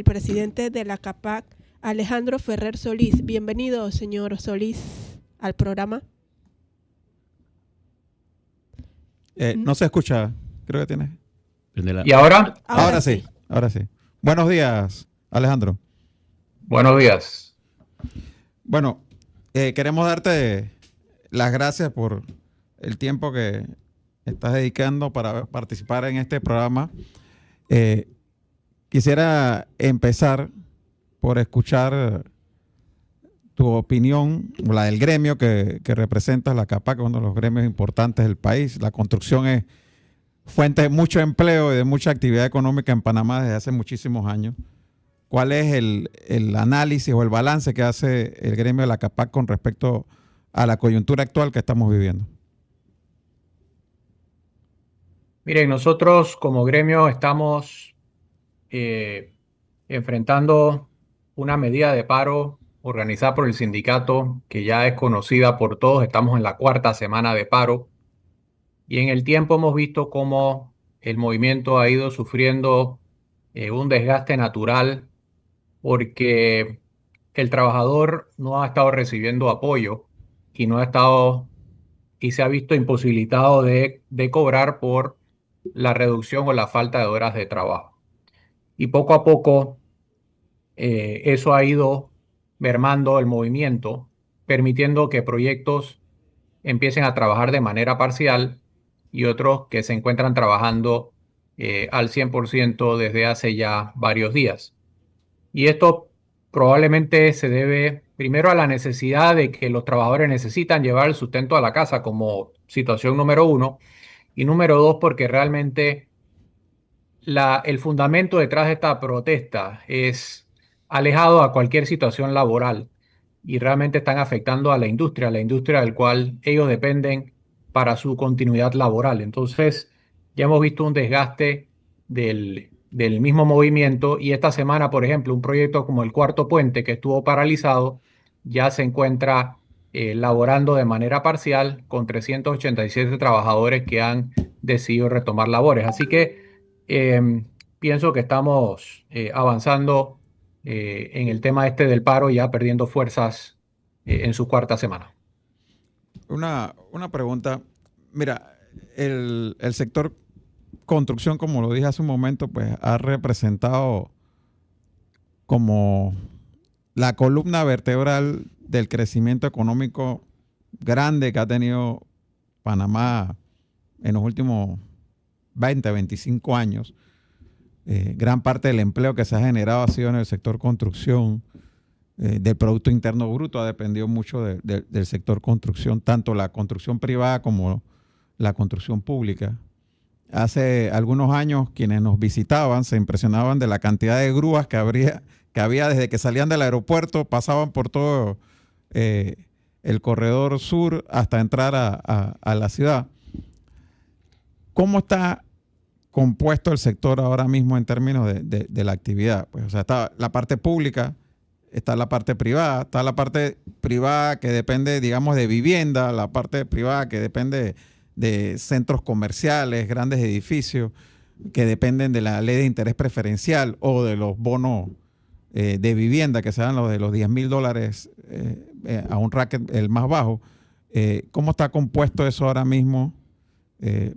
el presidente de la CAPAC, Alejandro Ferrer Solís. Bienvenido, señor Solís, al programa. No se escucha, creo que tiene. ¿Y ahora? Ahora sí, ahora sí. Buenos días, Alejandro. Buenos días. Bueno, queremos darte las gracias por el tiempo que estás dedicando para participar en este programa. Quisiera empezar por escuchar tu opinión, la del gremio que representas, la CAPAC, uno de los gremios importantes del país. La construcción es fuente de mucho empleo y de mucha actividad económica en Panamá desde hace muchísimos años. ¿Cuál es el análisis o el balance que hace el gremio de la CAPAC con respecto a la coyuntura actual que estamos viviendo? Miren, nosotros como gremio estamos enfrentando una medida de paro organizada por el sindicato que ya es conocida por todos. Estamos en la 4ª semana de paro y en el tiempo hemos visto cómo el movimiento ha ido sufriendo un desgaste natural porque el trabajador no ha estado recibiendo apoyo y no ha estado y se ha visto imposibilitado de cobrar por la reducción o la falta de horas de trabajo. Y poco a poco eso ha ido mermando el movimiento, permitiendo que proyectos empiecen a trabajar de manera parcial y otros que se encuentran trabajando al 100% desde hace ya varios días. Y esto probablemente se debe primero a la necesidad de que los trabajadores necesitan llevar el sustento a la casa como situación número uno, y número dos porque realmente el fundamento detrás de esta protesta es alejado a cualquier situación laboral y realmente están afectando a la industria del cual ellos dependen para su continuidad laboral. Entonces, ya hemos visto un desgaste del mismo movimiento y esta semana, por ejemplo, un proyecto como el Cuarto Puente que estuvo paralizado ya se encuentra laborando de manera parcial con 387 trabajadores que han decidido retomar labores. Así que pienso que estamos avanzando en el tema este del paro, ya perdiendo fuerzas en su 4ª semana. Una pregunta. Mira, el sector construcción, como lo dije hace un momento, pues ha representado como la columna vertebral del crecimiento económico grande que ha tenido Panamá en los últimos 20, 25 años. Gran parte del empleo que se ha generado ha sido en el sector construcción. Del Producto Interno Bruto ha dependido mucho del sector construcción, tanto la construcción privada como la construcción pública. Hace algunos años quienes nos visitaban se impresionaban de la cantidad de grúas que había desde que salían del aeropuerto, pasaban por todo el corredor sur hasta entrar a la ciudad. ¿Cómo está compuesto el sector ahora mismo en términos de la actividad? Pues, o sea, está la parte pública, está la parte privada, está la parte privada que depende, digamos, de vivienda, la parte privada que depende de centros comerciales, grandes edificios, que dependen de la ley de interés preferencial o de los bonos de vivienda, que sean los de los $10,000 a un racket el más bajo. ¿Cómo está compuesto eso ahora mismo?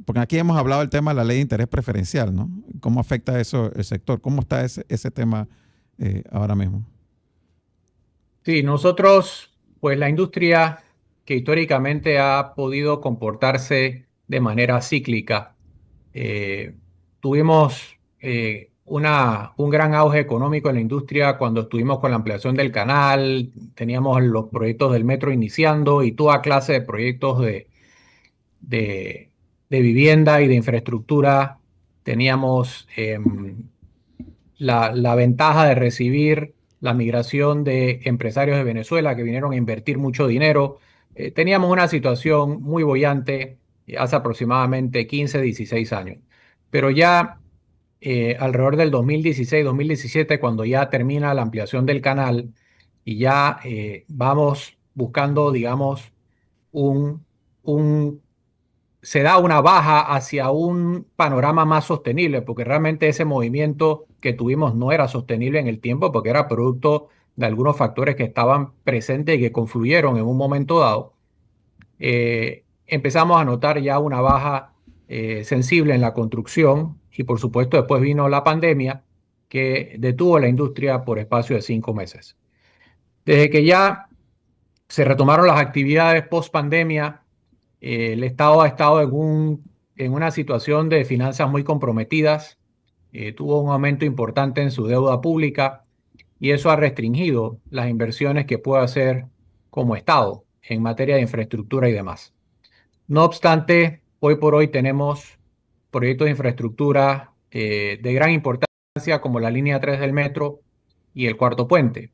Porque aquí hemos hablado del tema de la ley de interés preferencial, ¿no? ¿Cómo afecta eso el sector? ¿Cómo está ese tema ahora mismo? Sí, nosotros, pues la industria que históricamente ha podido comportarse de manera cíclica, tuvimos un gran auge económico en la industria cuando estuvimos con la ampliación del canal, teníamos los proyectos del metro iniciando y toda clase de proyectos de vivienda y de infraestructura. Teníamos la ventaja de recibir la migración de empresarios de Venezuela que vinieron a invertir mucho dinero. Teníamos una situación muy boyante hace aproximadamente 15, 16 años. Pero ya alrededor del 2016-2017, cuando ya termina la ampliación del canal y ya vamos buscando, digamos, un se da una baja hacia un panorama más sostenible, porque realmente ese movimiento que tuvimos no era sostenible en el tiempo, porque era producto de algunos factores que estaban presentes y que confluyeron en un momento dado. Empezamos a notar ya una baja sensible en la construcción y por supuesto después vino la pandemia que detuvo la industria por espacio de 5 meses. Desde que ya se retomaron las actividades post pandemia, el Estado ha estado en una situación de finanzas muy comprometidas, tuvo un aumento importante en su deuda pública y eso ha restringido las inversiones que puede hacer como Estado en materia de infraestructura y demás. No obstante, hoy por hoy tenemos proyectos de infraestructura de gran importancia como la línea 3 del metro y el cuarto puente.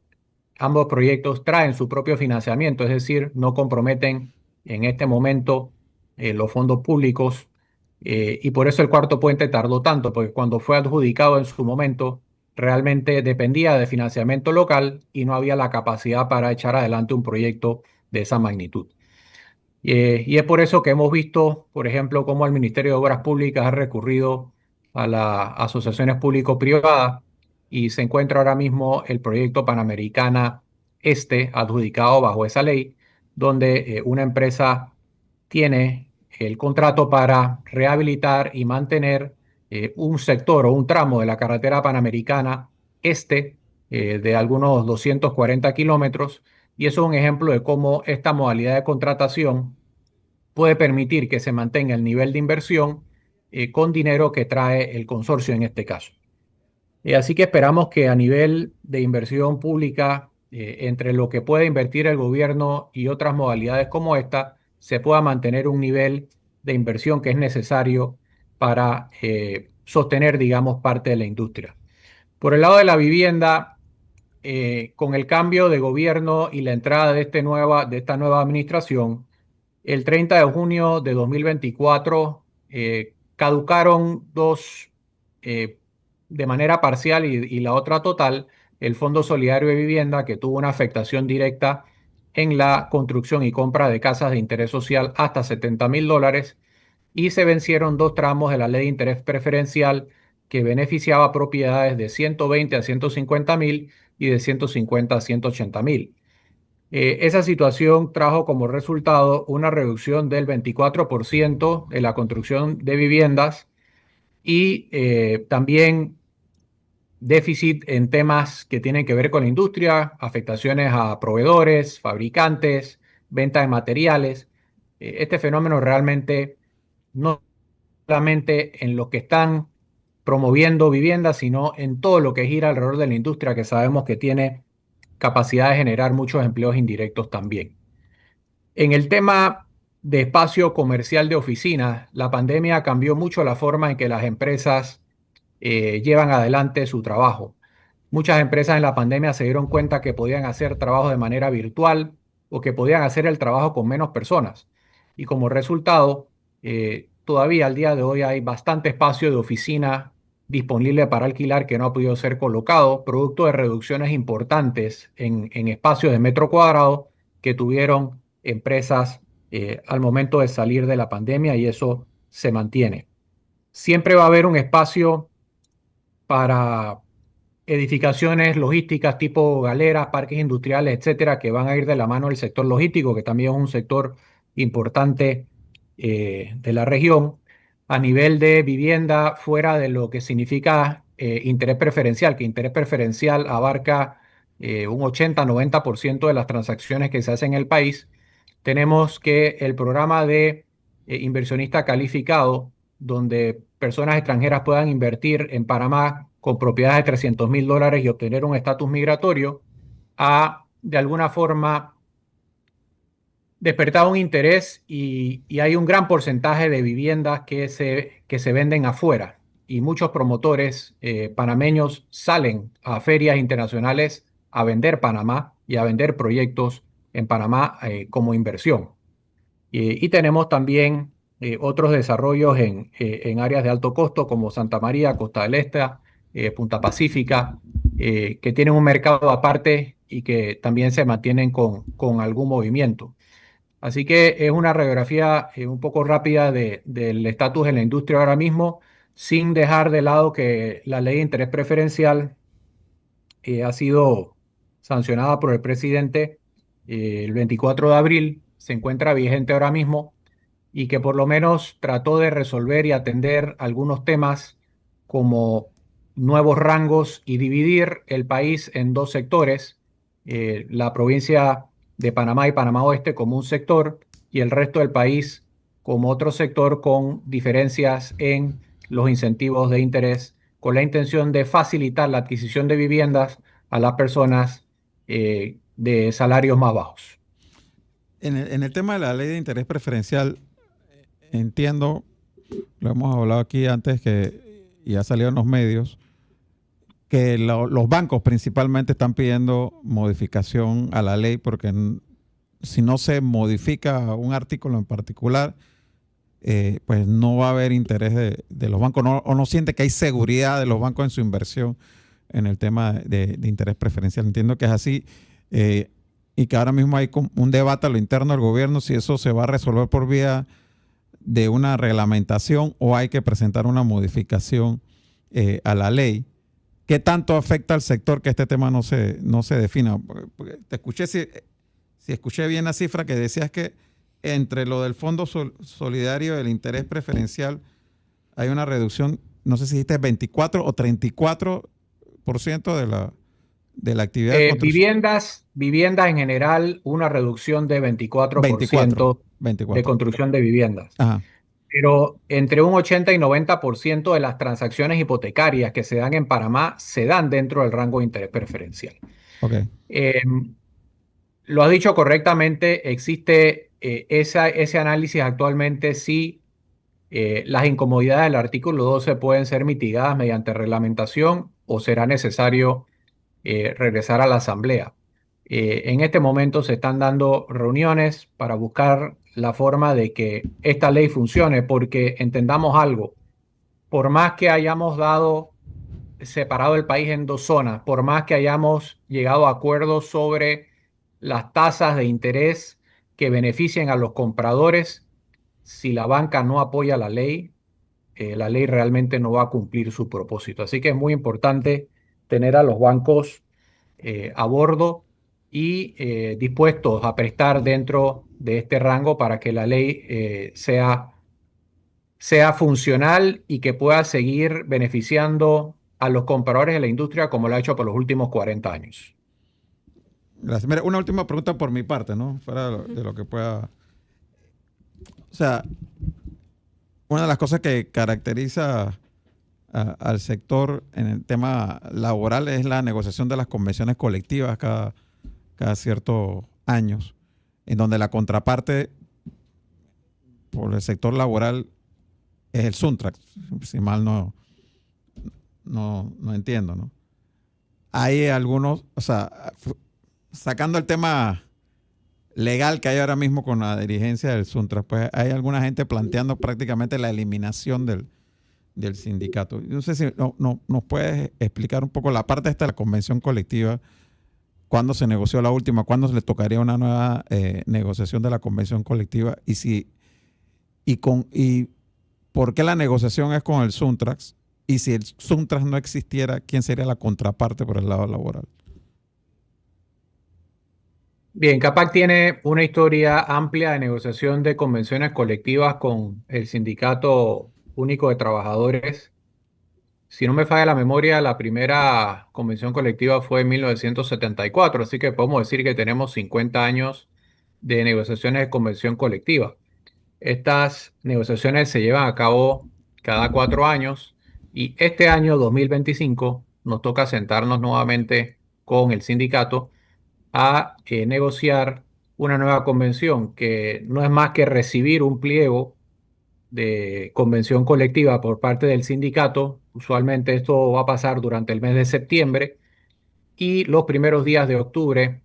Ambos proyectos traen su propio financiamiento, es decir, no comprometen en este momento los fondos públicos y por eso el cuarto puente tardó tanto, porque cuando fue adjudicado en su momento realmente dependía de financiamiento local y no había la capacidad para echar adelante un proyecto de esa magnitud. Y es por eso que hemos visto, por ejemplo, cómo el Ministerio de Obras Públicas ha recurrido a las asociaciones público-privadas y se encuentra ahora mismo el proyecto Panamericana Este adjudicado bajo esa ley, donde una empresa tiene el contrato para rehabilitar y mantener un sector o un tramo de la carretera Panamericana Este de algunos 240 kilómetros. Y eso es un ejemplo de cómo esta modalidad de contratación puede permitir que se mantenga el nivel de inversión con dinero que trae el consorcio en este caso. Así que esperamos que a nivel de inversión pública, entre lo que puede invertir el gobierno y otras modalidades como esta, se pueda mantener un nivel de inversión que es necesario para sostener, digamos, parte de la industria. Por el lado de la vivienda, con el cambio de gobierno y la entrada de esta nueva administración, el 30 de junio de 2024 caducaron dos de manera parcial y la otra total, el Fondo Solidario de Vivienda, que tuvo una afectación directa en la construcción y compra de casas de interés social hasta $70,000, y se vencieron dos tramos de la ley de interés preferencial que beneficiaba a propiedades de 120 a 150,000 y de 150 a 180,000. Esa situación trajo como resultado una reducción del 24% en la construcción de viviendas y también déficit en temas que tienen que ver con la industria, afectaciones a proveedores, fabricantes, venta de materiales. Este fenómeno realmente no solamente en los que están promoviendo viviendas, sino en todo lo que gira alrededor de la industria, que sabemos que tiene capacidad de generar muchos empleos indirectos también. En el tema de espacio comercial de oficinas, la pandemia cambió mucho la forma en que las empresas llevan adelante su trabajo. Muchas empresas en la pandemia se dieron cuenta que podían hacer trabajo de manera virtual o que podían hacer el trabajo con menos personas. Y como resultado, todavía al día de hoy hay bastante espacio de oficina disponible para alquilar que no ha podido ser colocado, producto de reducciones importantes en espacios de metro cuadrado que tuvieron empresas al momento de salir de la pandemia, y eso se mantiene. Siempre va a haber un espacio para edificaciones logísticas tipo galeras, parques industriales, etcétera, que van a ir de la mano del sector logístico, que también es un sector importante de la región. A nivel de vivienda, fuera de lo que significa interés preferencial, que interés preferencial abarca un 80-90% de las transacciones que se hacen en el país, tenemos que el programa de inversionista calificado, donde personas extranjeras puedan invertir en Panamá con propiedades de $300,000 y obtener un estatus migratorio, ha de alguna forma despertado un interés y hay un gran porcentaje de viviendas que se venden afuera. Y muchos promotores panameños salen a ferias internacionales a vender Panamá y a vender proyectos en Panamá como inversión. Y tenemos también otros desarrollos en áreas de alto costo como Santa María, Costa del Este, Punta Pacífica, que tienen un mercado aparte y que también se mantienen con algún movimiento. Así que es una radiografía un poco rápida del estatus en la industria ahora mismo, sin dejar de lado que la ley de interés preferencial ha sido sancionada por el presidente el 24 de abril, se encuentra vigente ahora mismo y que por lo menos trató de resolver y atender algunos temas como nuevos rangos y dividir el país en dos sectores, la provincia de Panamá y Panamá Oeste como un sector y el resto del país como otro sector con diferencias en los incentivos de interés, con la intención de facilitar la adquisición de viviendas a las personas de salarios más bajos. En el tema de la ley de interés preferencial, entiendo, lo hemos hablado aquí antes y ha salido en los medios, que los bancos principalmente están pidiendo modificación a la ley porque si no se modifica un artículo en particular, pues no va a haber interés de los bancos, o no siente que hay seguridad de los bancos en su inversión en el tema de interés preferencial. Entiendo que es así, y que ahora mismo hay un debate a lo interno del gobierno si eso se va a resolver por vía de una reglamentación o hay que presentar una modificación a la ley. ¿Qué tanto afecta al sector que este tema no se defina? Porque te escuché, si escuché bien la cifra que decías que entre lo del Fondo Solidario y el interés preferencial hay una reducción, no sé si dijiste 24 o 34% de la actividad de construcción. Viviendas en general, una reducción de 24% 24. de construcción de viviendas. Ajá. Pero entre un 80 y 90% de las transacciones hipotecarias que se dan en Panamá se dan dentro del rango de interés preferencial. Okay. Lo has dicho correctamente, existe ese análisis actualmente, sí, las incomodidades del artículo 12 pueden ser mitigadas mediante reglamentación o será necesario regresar a la Asamblea. En este momento se están dando reuniones para buscar la forma de que esta ley funcione, porque entendamos algo, por más que hayamos separado el país en dos zonas, por más que hayamos llegado a acuerdos sobre las tasas de interés que beneficien a los compradores, si la banca no apoya la ley realmente no va a cumplir su propósito. Así que es muy importante tener a los bancos a bordo y dispuestos a prestar dentro de este rango para que la ley sea funcional y que pueda seguir beneficiando a los compradores de la industria como lo ha hecho por los últimos 40 años. Gracias. Mira, una última pregunta por mi parte, ¿no? Fuera de lo que pueda. O sea, una de las cosas que caracteriza al sector en el tema laboral es la negociación de las convenciones colectivas cada ciertos años, en donde la contraparte por el sector laboral es el Suntrax, si mal no entiendo, ¿no? Hay algunos, o sea, sacando el tema legal que hay ahora mismo con la dirigencia del Suntrax, pues hay alguna gente planteando prácticamente la eliminación del sindicato. No sé si nos puedes explicar un poco la parte esta de la convención colectiva, cuándo se negoció la última, cuándo se le tocaría una nueva negociación de la convención colectiva y por qué la negociación es con el Suntrax, y si el Suntrax no existiera, ¿quién sería la contraparte por el lado laboral? Bien, CAPAC tiene una historia amplia de negociación de convenciones colectivas con el Sindicato Único de Trabajadores. Si no me falla la memoria, la primera convención colectiva fue en 1974, así que podemos decir que tenemos 50 años de negociaciones de convención colectiva. Estas negociaciones se llevan a cabo cada 4 años y este año 2025 nos toca sentarnos nuevamente con el sindicato a negociar una nueva convención que no es más que recibir un pliego de convención colectiva por parte del sindicato. Usualmente esto va a pasar durante el mes de septiembre y los primeros días de octubre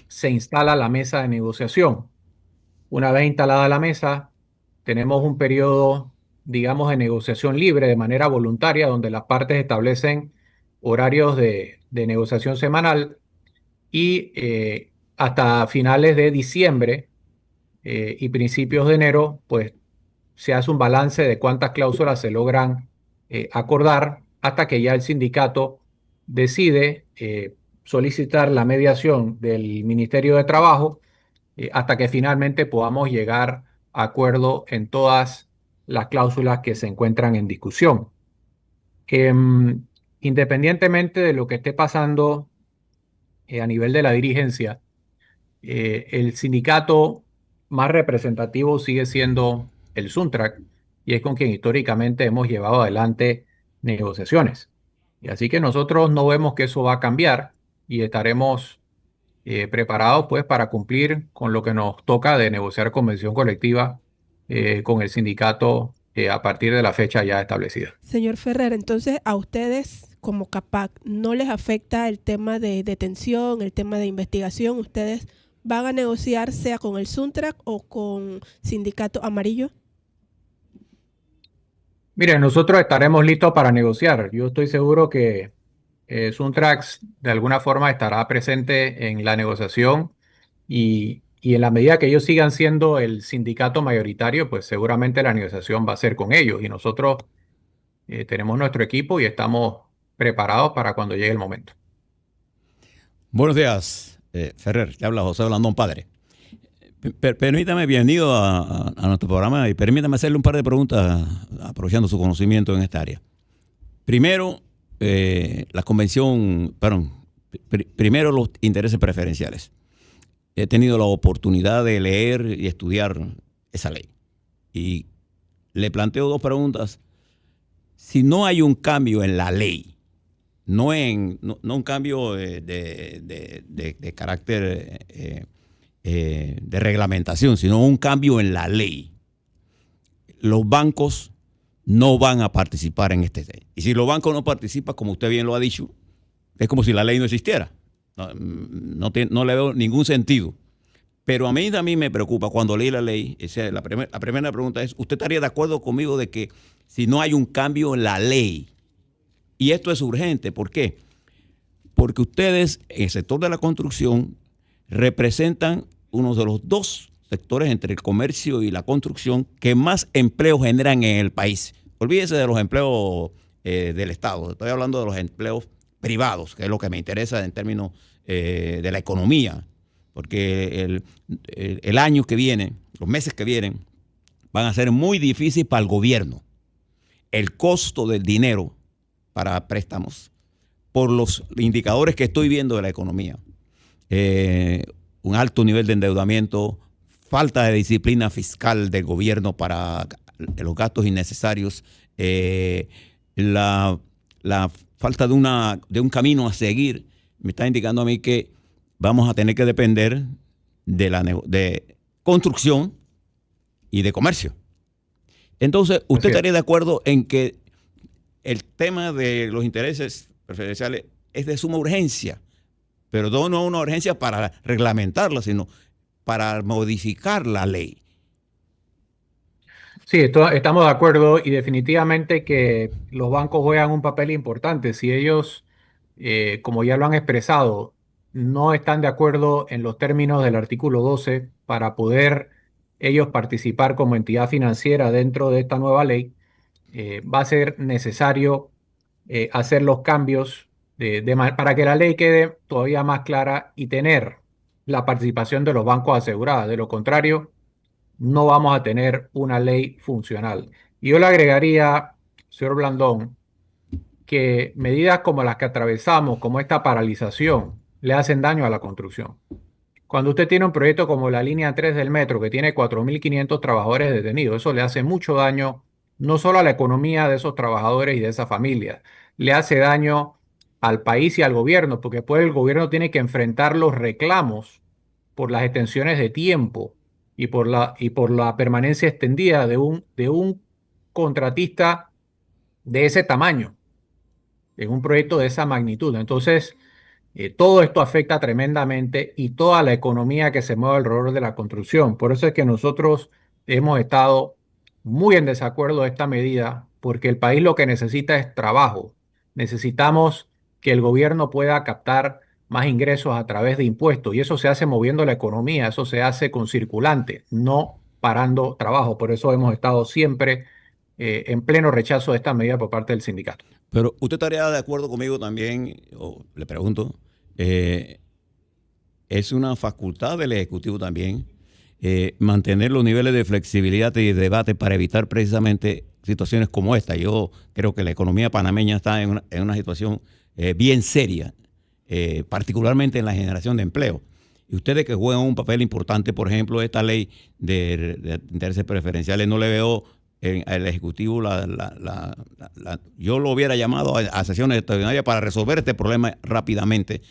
se instala la mesa de negociación. Una vez instalada la mesa, tenemos un periodo, digamos, de negociación libre de manera voluntaria, donde las partes establecen horarios de negociación semanal y hasta finales de diciembre y principios de enero, pues se hace un balance de cuántas cláusulas se logran acordar hasta que ya el sindicato decide solicitar la mediación del Ministerio de Trabajo hasta que finalmente podamos llegar a acuerdo en todas las cláusulas que se encuentran en discusión. Em, Independientemente de lo que esté pasando a nivel de la dirigencia, el sindicato más representativo sigue siendo el Suntrac y es con quien históricamente hemos llevado adelante negociaciones. Y así que nosotros no vemos que eso va a cambiar y estaremos preparados pues para cumplir con lo que nos toca de negociar convención colectiva con el sindicato a partir de la fecha ya establecida. Señor Ferrer, entonces a ustedes como CAPAC no les afecta el tema de detención, el tema de investigación. Ustedes van a negociar sea con el Suntrac o con Sindicato Amarillo. Mire, nosotros estaremos listos para negociar. Yo estoy seguro que Suntrax de alguna forma estará presente en la negociación y en la medida que ellos sigan siendo el sindicato mayoritario, pues seguramente la negociación va a ser con ellos y nosotros tenemos nuestro equipo y estamos preparados para cuando llegue el momento. Buenos días, Ferrer. Le habla José Blandón, padre. Permítame, bienvenido a nuestro programa y permítame hacerle un par de preguntas aprovechando su conocimiento en esta área. Primero, la convención, primero los intereses preferenciales. He tenido la oportunidad de leer y estudiar esa ley y le planteo dos preguntas. Si no hay un cambio en la ley, no un cambio de carácter de reglamentación, sino un cambio en la ley, los bancos no van a participar en este ley. Y si los bancos no participan, como usted bien lo ha dicho, es como si la ley no existiera. No le veo ningún sentido. Pero a mí también me preocupa cuando leí la ley. La primera pregunta es, ¿usted estaría de acuerdo conmigo de que si no hay un cambio en la ley? Y esto es urgente. ¿Por qué? Porque ustedes, en el sector de la construcción, representan uno de los dos sectores entre el comercio y la construcción que más empleo generan en el país. Olvídese de los empleos del Estado. Estoy hablando de los empleos privados, que es lo que me interesa en términos de la economía. Porque el año que viene, los meses que vienen, van a ser muy difíciles para el gobierno. El costo del dinero para préstamos, por los indicadores que estoy viendo de la economía, un alto nivel de endeudamiento, falta de disciplina fiscal del gobierno para los gastos innecesarios, la falta de un camino a seguir, me está indicando a mí que vamos a tener que depender de construcción y de comercio. Entonces, ¿usted estaría de acuerdo en que el tema de los intereses preferenciales es de suma urgencia? Pero no una urgencia para reglamentarla, sino para modificar la ley. Sí, estamos de acuerdo y definitivamente que los bancos juegan un papel importante. Si ellos, como ya lo han expresado, no están de acuerdo en los términos del artículo 12 para poder ellos participar como entidad financiera dentro de esta nueva ley, va a ser necesario hacer los cambios para que la ley quede todavía más clara y tener la participación de los bancos asegurada. De lo contrario, no vamos a tener una ley funcional. Y yo le agregaría, señor Blandón, que medidas como las que atravesamos, como esta paralización, le hacen daño a la construcción. Cuando usted tiene un proyecto como la línea 3 del metro, que tiene 4.500 trabajadores detenidos, eso le hace mucho daño, no solo a la economía de esos trabajadores y de esas familias, le hace daño al país y al gobierno, porque después el gobierno tiene que enfrentar los reclamos por las extensiones de tiempo y por la permanencia extendida de un contratista de ese tamaño, en un proyecto de esa magnitud. Entonces, todo esto afecta tremendamente y toda la economía que se mueve alrededor de la construcción. Por eso es que nosotros hemos estado muy en desacuerdo de esta medida, porque el país lo que necesita es trabajo. Necesitamos que el gobierno pueda captar más ingresos a través de impuestos, y eso se hace moviendo la economía, eso se hace con circulante, no parando trabajo. Por eso hemos estado siempre en pleno rechazo de esta medida por parte del sindicato. Pero usted estaría de acuerdo conmigo también, o le pregunto, es una facultad del Ejecutivo también mantener los niveles de flexibilidad y de debate para evitar precisamente situaciones como esta. Yo creo que la economía panameña está en una situación bien seria, particularmente en la generación de empleo. Y ustedes que juegan un papel importante, por ejemplo, esta ley de intereses preferenciales, no le veo al Ejecutivo, yo lo hubiera llamado a sesiones extraordinarias para resolver este problema rápidamente,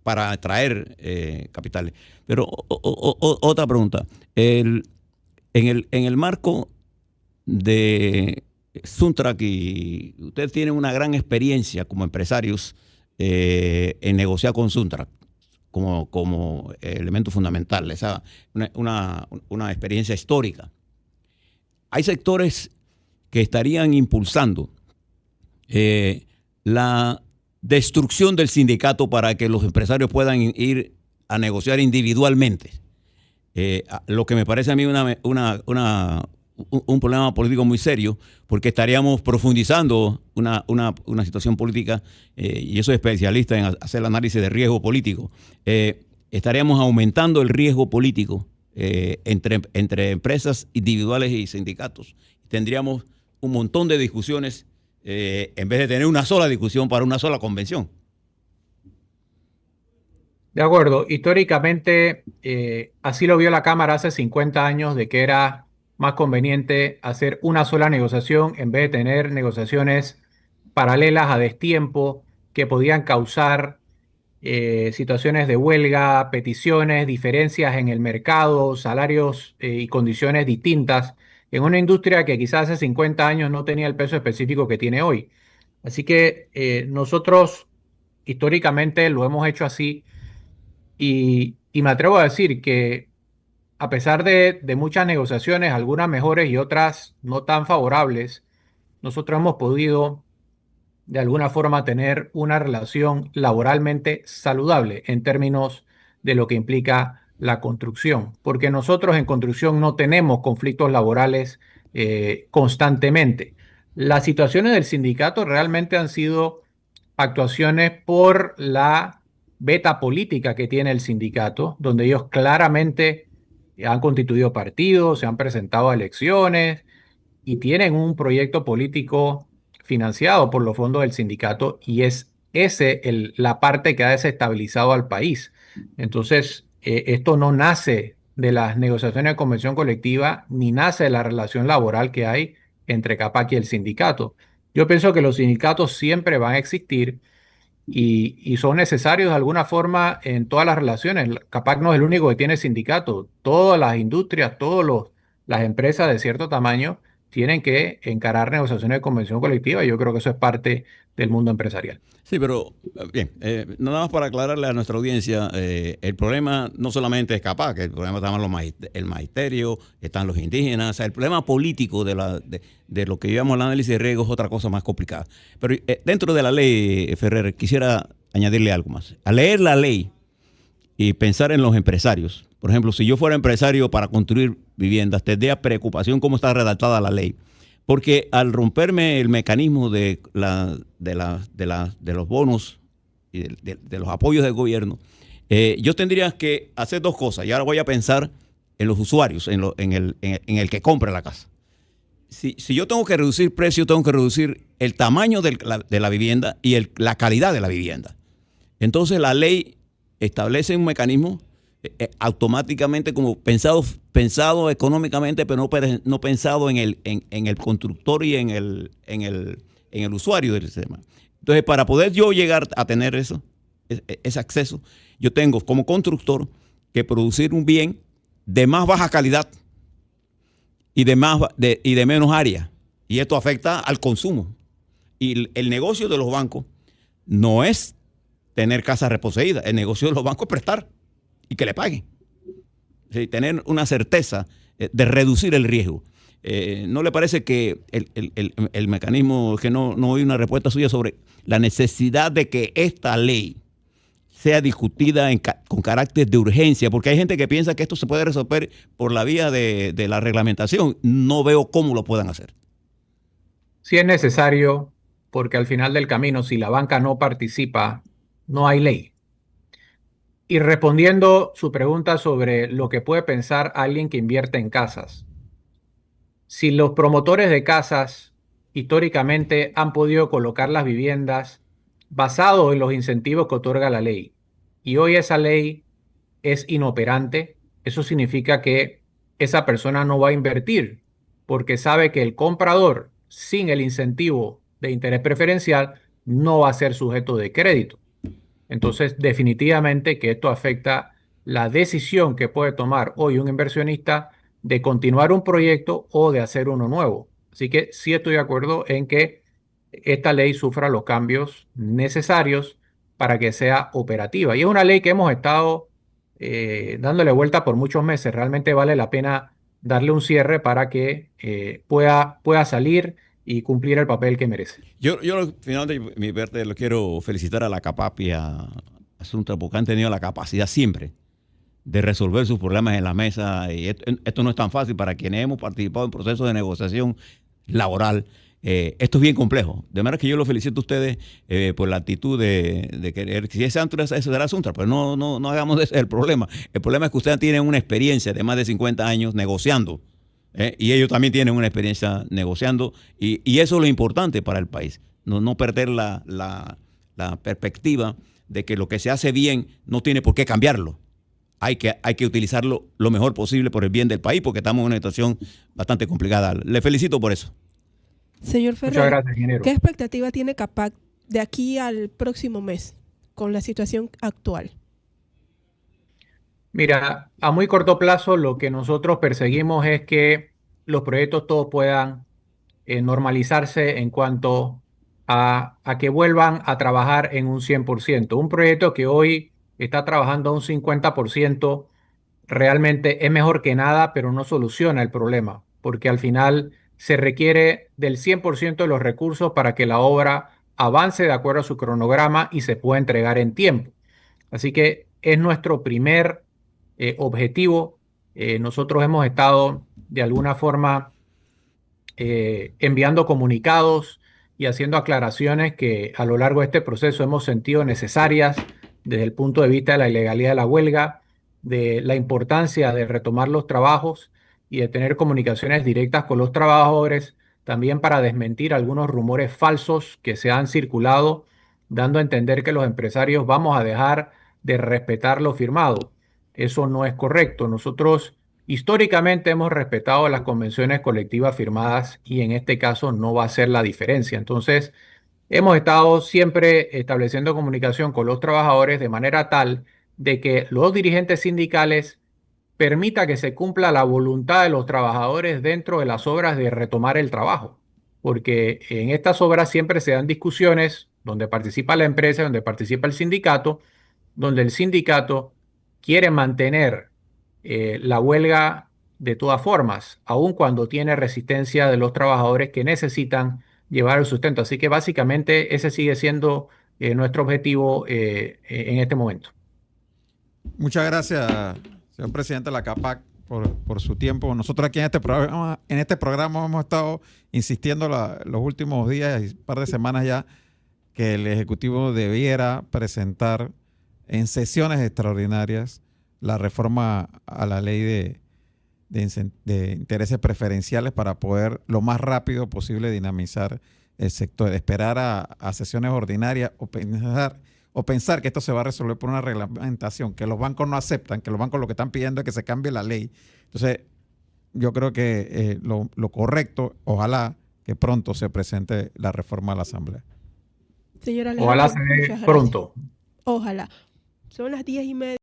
para atraer capitales. Pero otra pregunta. En el marco de Suntrack, y ustedes tienen una gran experiencia como empresarios en negociar con Suntrack como elemento fundamental, esa una experiencia histórica. Hay sectores que estarían impulsando la destrucción del sindicato para que los empresarios puedan ir a negociar individualmente. Lo que me parece a mí un problema político muy serio, porque estaríamos profundizando una situación política, y yo soy especialista en hacer el análisis de riesgo político. Estaríamos aumentando el riesgo político entre empresas individuales y sindicatos. Tendríamos un montón de discusiones en vez de tener una sola discusión para una sola convención. De acuerdo. Históricamente, así lo vio la Cámara hace 50 años, de que era más conveniente hacer una sola negociación en vez de tener negociaciones paralelas a destiempo que podían causar situaciones de huelga, peticiones, diferencias en el mercado, salarios y condiciones distintas en una industria que quizás hace 50 años no tenía el peso específico que tiene hoy. Así que nosotros históricamente lo hemos hecho así, y me atrevo a decir que a pesar de muchas negociaciones, algunas mejores y otras no tan favorables, nosotros hemos podido de alguna forma tener una relación laboralmente saludable en términos de lo que implica la construcción, porque nosotros en construcción no tenemos conflictos laborales constantemente. Las situaciones del sindicato realmente han sido actuaciones por la beta política que tiene el sindicato, donde ellos claramente han constituido partidos, se han presentado a elecciones y tienen un proyecto político financiado por los fondos del sindicato, y es la parte que ha desestabilizado al país. Entonces, esto no nace de las negociaciones de convención colectiva, ni nace de la relación laboral que hay entre CAPAC y el sindicato. Yo pienso que los sindicatos siempre van a existir y son necesarios de alguna forma en todas las relaciones. CAPAC no es el único que tiene sindicato. Todas las industrias, las empresas de cierto tamaño tienen que encarar negociaciones de convención colectiva, y yo creo que eso es parte del mundo empresarial. Sí, pero bien, nada más para aclararle a nuestra audiencia, el problema no solamente es CAPAC, el problema está el magisterio, están los indígenas, o sea, el problema político de lo que llamamos el análisis de riesgo es otra cosa más complicada. Pero dentro de la ley, Ferrer, quisiera añadirle algo más. Al leer la ley y pensar en los empresarios, por ejemplo, si yo fuera empresario para construir viviendas, tendría preocupación cómo está redactada la ley. Porque al romperme el mecanismo de los bonos y de los apoyos del gobierno, yo tendría que hacer dos cosas. Y ahora voy a pensar en los usuarios, en el que compra la casa. Si yo tengo que reducir precios, tengo que reducir el tamaño de la vivienda y la calidad de la vivienda. Entonces la ley establece un mecanismo automáticamente como pensado económicamente, pero no pensado en el constructor y en el usuario del sistema. Entonces, para poder yo llegar a tener ese acceso, yo tengo como constructor que producir un bien de más baja calidad y de menos área. Y esto afecta al consumo. Y el negocio de los bancos no es tener casas reposeídas. El negocio de los bancos es prestar y que le paguen. Sí, tener una certeza de reducir el riesgo. ¿No le parece que el mecanismo, que no oí una respuesta suya sobre la necesidad de que esta ley sea discutida con carácter de urgencia, porque hay gente que piensa que esto se puede resolver por la vía de la reglamentación. No veo cómo lo puedan hacer. Sí es necesario, porque al final del camino, si la banca no participa, no hay ley. Y respondiendo su pregunta sobre lo que puede pensar alguien que invierte en casas. Si los promotores de casas históricamente han podido colocar las viviendas basado en los incentivos que otorga la ley, y hoy esa ley es inoperante, eso significa que esa persona no va a invertir, porque sabe que el comprador, sin el incentivo de interés preferencial, no va a ser sujeto de crédito. Entonces, definitivamente que esto afecta la decisión que puede tomar hoy un inversionista de continuar un proyecto o de hacer uno nuevo. Así que sí estoy de acuerdo en que esta ley sufra los cambios necesarios para que sea operativa. Y es una ley que hemos estado dándole vuelta por muchos meses. Realmente vale la pena darle un cierre para que pueda salir y cumplir el papel que merece. Yo finalmente, mi parte, lo quiero felicitar a la CAPAP y a Suntra, porque han tenido la capacidad siempre de resolver sus problemas en la mesa. Y esto no es tan fácil para quienes hemos participado en procesos de negociación laboral. Esto es bien complejo. De manera que yo los felicito a ustedes por la actitud de querer. Si es Suntra, eso será Suntra, pero no hagamos de ese el problema. El problema es que ustedes tienen una experiencia de más de 50 años negociando. Y ellos también tienen una experiencia negociando, y eso es lo importante para el país. No perder la perspectiva de que lo que se hace bien no tiene por qué cambiarlo. Hay que utilizarlo lo mejor posible por el bien del país, porque estamos en una situación bastante complicada. Le felicito por eso. Señor Muchas Ferrer, gracias, ingeniero. ¿qué expectativa tiene CAPAC de aquí al próximo mes con la situación actual? Mira, a muy corto plazo lo que nosotros perseguimos es que los proyectos todos puedan normalizarse en cuanto a que vuelvan a trabajar en un 100%. Un proyecto que hoy está trabajando a un 50% realmente es mejor que nada, pero no soluciona el problema, porque al final se requiere del 100% de los recursos para que la obra avance de acuerdo a su cronograma y se pueda entregar en tiempo. Así que es nuestro primer objetivo. Nosotros hemos estado de alguna forma enviando comunicados y haciendo aclaraciones que a lo largo de este proceso hemos sentido necesarias desde el punto de vista de la ilegalidad de la huelga, de la importancia de retomar los trabajos y de tener comunicaciones directas con los trabajadores, también para desmentir algunos rumores falsos que se han circulado, dando a entender que los empresarios vamos a dejar de respetar lo firmado. Eso no es correcto. Nosotros históricamente hemos respetado las convenciones colectivas firmadas y en este caso no va a ser la diferencia. Entonces, hemos estado siempre estableciendo comunicación con los trabajadores de manera tal de que los dirigentes sindicales permita que se cumpla la voluntad de los trabajadores dentro de las obras de retomar el trabajo. Porque en estas obras siempre se dan discusiones donde participa la empresa, donde participa el sindicato, donde el sindicato quiere mantener la huelga de todas formas, aun cuando tiene resistencia de los trabajadores que necesitan llevar el sustento. Así que básicamente ese sigue siendo nuestro objetivo en este momento. Muchas gracias, señor presidente de la CAPAC, por su tiempo. Nosotros aquí en este programa hemos estado insistiendo los últimos días y un par de semanas ya que el Ejecutivo debiera presentar en sesiones extraordinarias la reforma a la ley de intereses preferenciales para poder lo más rápido posible dinamizar el sector. Esperar a sesiones ordinarias o pensar que esto se va a resolver por una reglamentación que los bancos no aceptan, que los bancos lo que están pidiendo es que se cambie la ley. Entonces, yo creo que lo correcto, ojalá que pronto se presente la reforma a la Asamblea. Señora Alejandro, Ojalá se dé pronto. Ojalá. Son las 10:30.